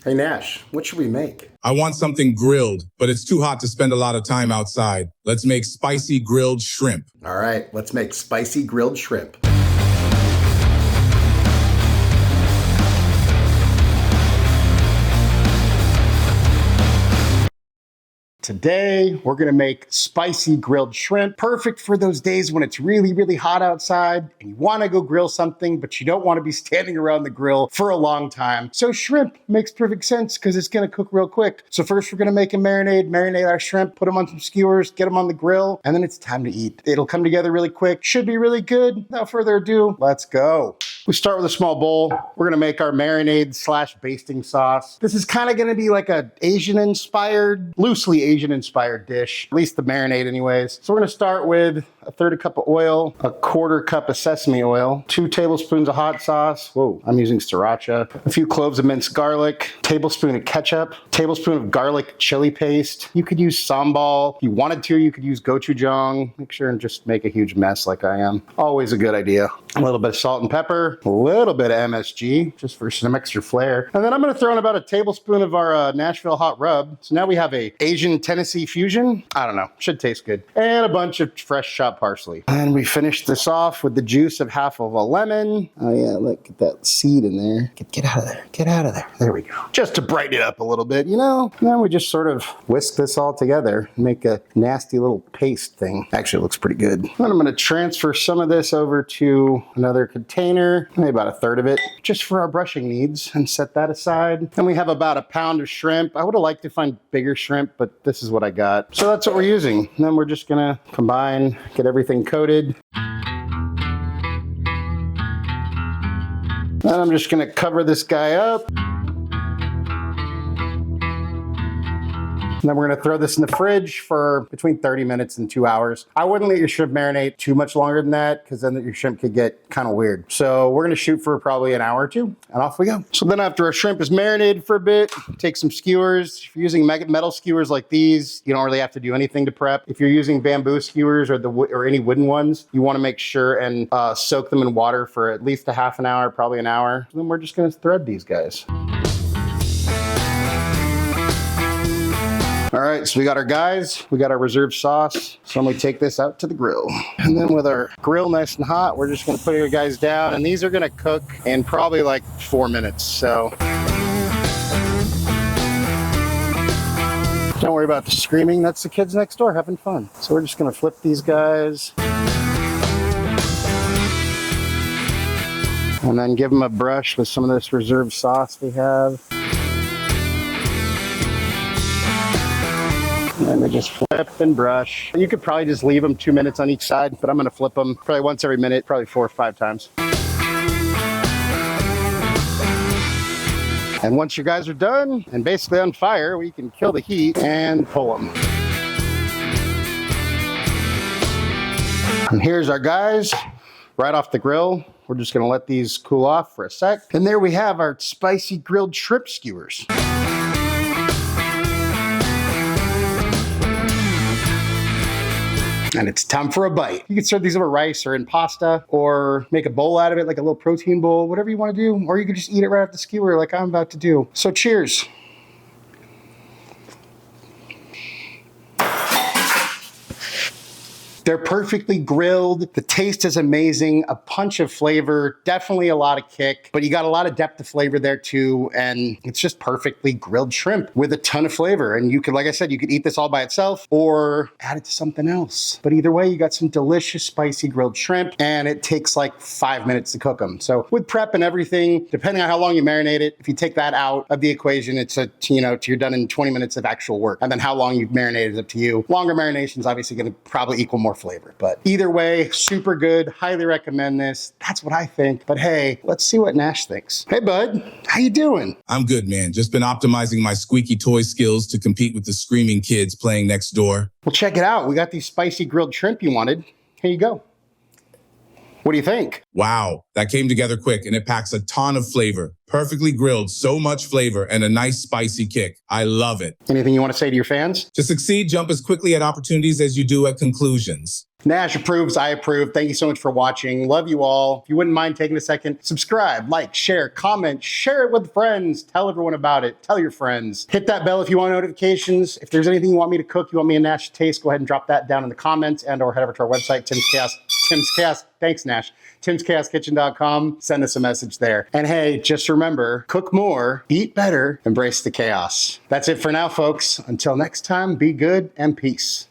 Hey Nash, what should we make? I want something grilled, but it's too hot to spend a lot of time outside. Let's make spicy grilled shrimp. All right, let's make spicy grilled shrimp. Today, we're gonna make spicy grilled shrimp, perfect for those days when it's really, really hot outside and you wanna go grill something, but you don't wanna be standing around the grill for a long time. So shrimp makes perfect sense because it's gonna cook real quick. So first we're gonna make a marinate our shrimp, put them on some skewers, get them on the grill, and then it's time to eat. It'll come together really quick, should be really good. Without further ado, let's go. We start with a small bowl. We're gonna make our marinade / basting sauce. This is kind of gonna be like a Asian-inspired, loosely Asian-inspired dish, at least the marinade anyways. So we're gonna start with a 1/3 cup of oil, a 1/4 cup of sesame oil, 2 tablespoons of hot sauce. Whoa, I'm using sriracha. A few cloves of minced garlic, tablespoon of ketchup, tablespoon of garlic chili paste. You could use sambal. If you wanted to, you could use gochujang. Make sure and just make a huge mess like I am. Always a good idea. A little bit of salt and pepper, a little bit of MSG, just for some extra flair. And then I'm gonna throw in about a tablespoon of our Nashville hot rub. So now we have a Asian Tennessee fusion. I don't know, should taste good. And a bunch of fresh chopped parsley. And we finish this off with the juice of half of a lemon. Oh yeah, look at that seed in there. Get out of there, get out of there. There we go. Just to brighten it up a little bit, you know? And then we just sort of whisk this all together, make a nasty little paste thing. Actually, it looks pretty good. Then I'm gonna transfer some of this over to another container, maybe about a 1/3 of it, just for our brushing needs, and set that aside. And we have about a pound of shrimp. I would have liked to find bigger shrimp, but this is what I got. So that's what we're using. And then we're just gonna combine, get everything coated. And I'm just gonna cover this guy up. And then we're gonna throw this in the fridge for between 30 minutes and 2 hours. I wouldn't let your shrimp marinate too much longer than that because then your shrimp could get kind of weird. So we're gonna shoot for probably an hour or two and off we go. So then after our shrimp is marinated for a bit, take some skewers. If you're using metal skewers like these, you don't really have to do anything to prep. If you're using bamboo skewers or any wooden ones, you wanna make sure and soak them in water for at least a half an hour, probably an hour. And then we're just gonna thread these guys. All right, so we got our guys, we got our reserved sauce. So I'm gonna take this out to the grill. And then with our grill nice and hot, we're just gonna put your guys down, and these are gonna cook in probably like 4 minutes, so. Don't worry about the screaming, that's the kids next door having fun. So we're just gonna flip these guys. And then give them a brush with some of this reserved sauce we have. And we just flip and brush. You could probably just leave them 2 minutes on each side, but I'm gonna flip them probably once every minute, probably 4 or 5 times. And once your guys are done and basically on fire, we can kill the heat and pull them. And here's our guys right off the grill. We're just gonna let these cool off for a sec. And there we have our spicy grilled shrimp skewers. And it's time for a bite. You can serve these over rice or in pasta or make a bowl out of it, like a little protein bowl, whatever you want to do. Or you could just eat it right off the skewer like I'm about to do. So cheers. They're perfectly grilled. The taste is amazing. A punch of flavor, definitely a lot of kick, but you got a lot of depth of flavor there too. And it's just perfectly grilled shrimp with a ton of flavor. And you could, like I said, you could eat this all by itself or add it to something else. But either way, you got some delicious spicy grilled shrimp, and it takes like 5 minutes to cook them. So with prep and everything, depending on how long you marinate it, if you take that out of the equation, it's you're done in 20 minutes of actual work. And then how long you've marinated is up to you. Longer marination is obviously gonna probably equal more flavor, but either way, super good. Highly recommend this. That's what I think. But hey, let's see what Nash thinks. Hey bud, how you doing? I'm good, man. Just been optimizing my squeaky toy skills to compete with the screaming kids playing next door. Well, check it out. We got these spicy grilled shrimp you wanted. Here you go. What do you think? Wow, that came together quick and it packs a ton of flavor. Perfectly grilled, so much flavor and a nice spicy kick. I love it. Anything you want to say to your fans? To succeed, jump as quickly at opportunities as you do at conclusions. Nash approves, I approve. Thank you so much for watching. Love you all. If you wouldn't mind taking a second, subscribe, like, share, comment, share it with friends. Tell everyone about it. Tell your friends. Hit that bell if you want notifications. If there's anything you want me to cook, you want me and Nash to taste, go ahead and drop that down in the comments and or head over to our website, Tim's Chaos. Thanks, Nash. Tim'sChaosKitchen.com. Send us a message there. And hey, just remember, cook more, eat better, embrace the chaos. That's it for now, folks. Until next time, be good and peace.